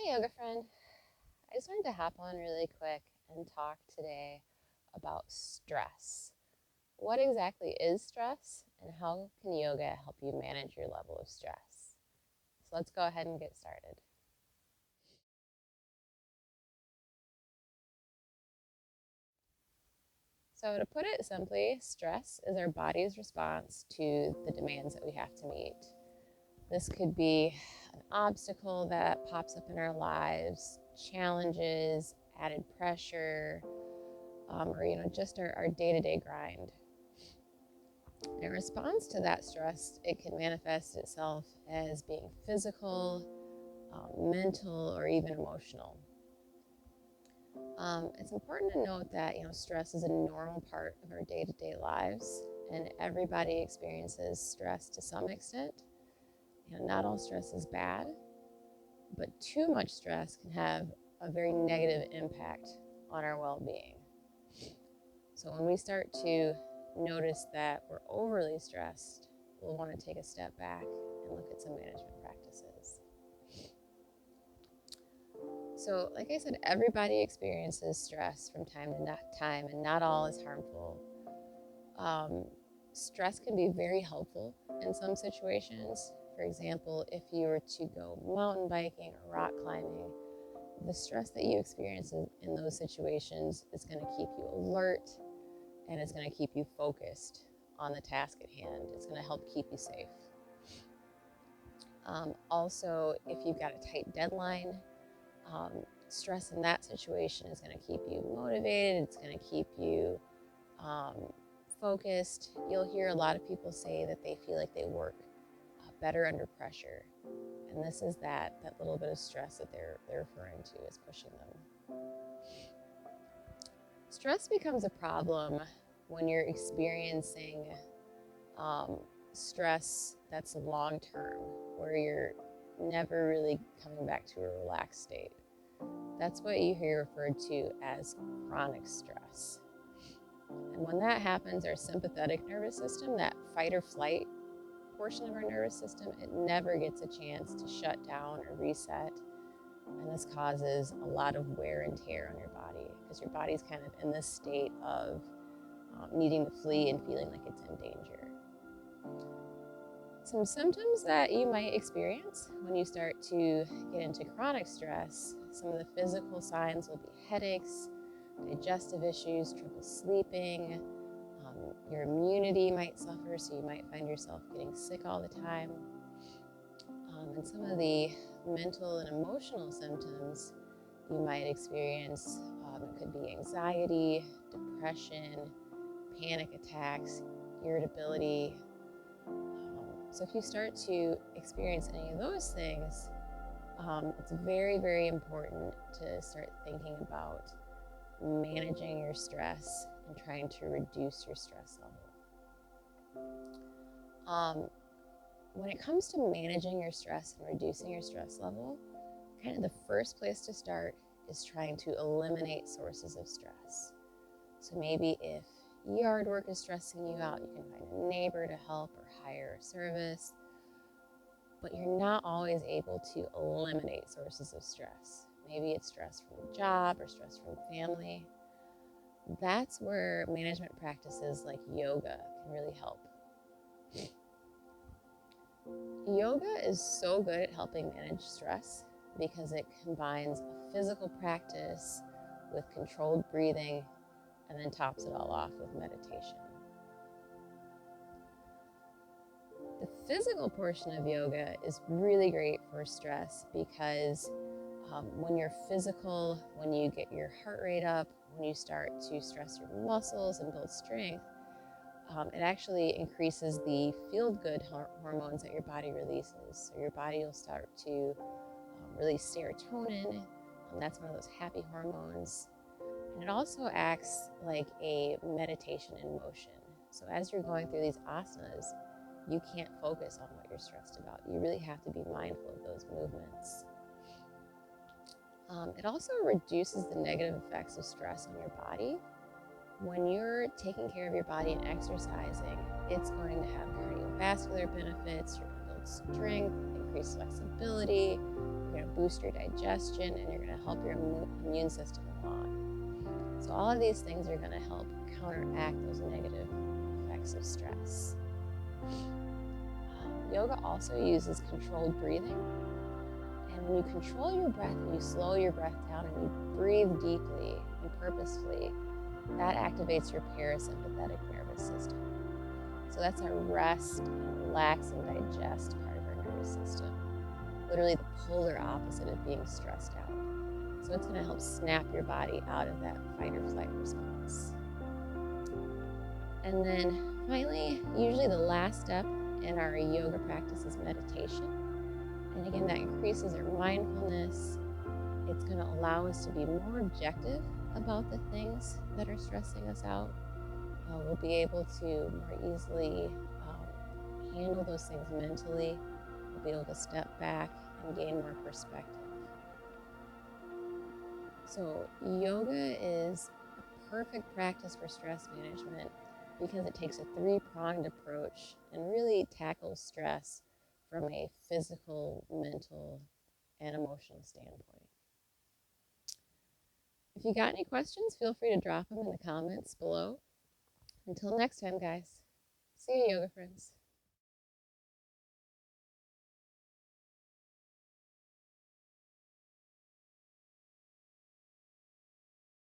Hey, yoga friend. I just wanted to hop on really quick and talk today about stress. What exactly is stress, and how can yoga help you manage your level of stress? So let's go ahead and get started. So, to put it simply, stress is our body's response to the demands that we have to meet. This could be an obstacle that pops up in our lives, challenges, added pressure, or just our day-to-day grind. In response to that stress, it can manifest itself as being physical, mental, or even emotional. It's important to note that stress is a normal part of our day-to-day lives, and everybody experiences stress to some extent. Not all stress is bad, but too much stress can have a very negative impact on our well-being. So when we start to notice that we're overly stressed, we'll want to take a step back and look at some management practices. So, like I said, everybody experiences stress from time to time, and not all is harmful. Stress can be very helpful in some situations. For example, if you were to go mountain biking or rock climbing, the stress that you experience in those situations is going to keep you alert, and it's going to keep you focused on the task at hand. It's going to help keep you safe. Also, if you've got a tight deadline, stress in that situation is going to keep you motivated. It's going to keep you focused. You'll hear a lot of people say that they feel like they work better under pressure. And this is that little bit of stress that they're referring to as pushing them. Stress becomes a problem when you're experiencing stress that's long term, where you're never really coming back to a relaxed state. That's what you hear referred to as chronic stress. And when that happens, our sympathetic nervous system, that fight or flight portion of our nervous system, it never gets a chance to shut down or reset. And this causes a lot of wear and tear on your body, because your body's kind of in this state of needing to flee and feeling like it's in danger. Some symptoms that you might experience when you start to get into chronic stress, some of the physical signs will be headaches, digestive issues, trouble sleeping. Your immunity might suffer, so you might find yourself getting sick all the time. And some of the mental and emotional symptoms you might experience, it could be anxiety, depression, panic attacks, irritability. So if you start to experience any of those things, it's very, very important to start thinking about managing your stress and trying to reduce your stress level. When it comes to managing your stress and reducing your stress level, kind of the first place to start is trying to eliminate sources of stress. So maybe if yard work is stressing you out, you can find a neighbor to help or hire a service. But you're not always able to eliminate sources of stress. Maybe it's stress from a job or stress from family. That's where management practices like yoga can really help. Yoga is so good at helping manage stress because it combines a physical practice with controlled breathing and then tops it all off with meditation. The physical portion of yoga is really great for stress because when you're physical, when you get your heart rate up, when you start to stress your muscles and build strength, it actually increases the feel-good hormones that your body releases. So your body will start to release serotonin. That's one of those happy hormones. And it also acts like a meditation in motion. So as you're going through these asanas, you can't focus on what you're stressed about. You really have to be mindful of those movements. It also reduces the negative effects of stress on your body. When you're taking care of your body and exercising, it's going to have cardiovascular benefits. You're going to build strength, increase flexibility. You're going to boost your digestion, and you're going to help your immune system along. So all of these things are going to help counteract those negative effects of stress. Yoga also uses controlled breathing. And when you control your breath and you slow your breath down and you breathe deeply and purposefully, that activates your parasympathetic nervous system. So that's our rest and relax and digest part of our nervous system. Literally the polar opposite of being stressed out. So it's going to help snap your body out of that fight or flight response. And then finally, usually the last step in our yoga practice is meditation. And again, that increases our mindfulness. It's going to allow us to be more objective about the things that are stressing us out. We'll be able to more easily handle those things mentally. We'll be able to step back and gain more perspective. So yoga is a perfect practice for stress management because it takes a three-pronged approach and really tackles stress from a physical, mental, and emotional standpoint. If you got any questions, feel free to drop them in the comments below. Until next time, guys. See you, yoga friends.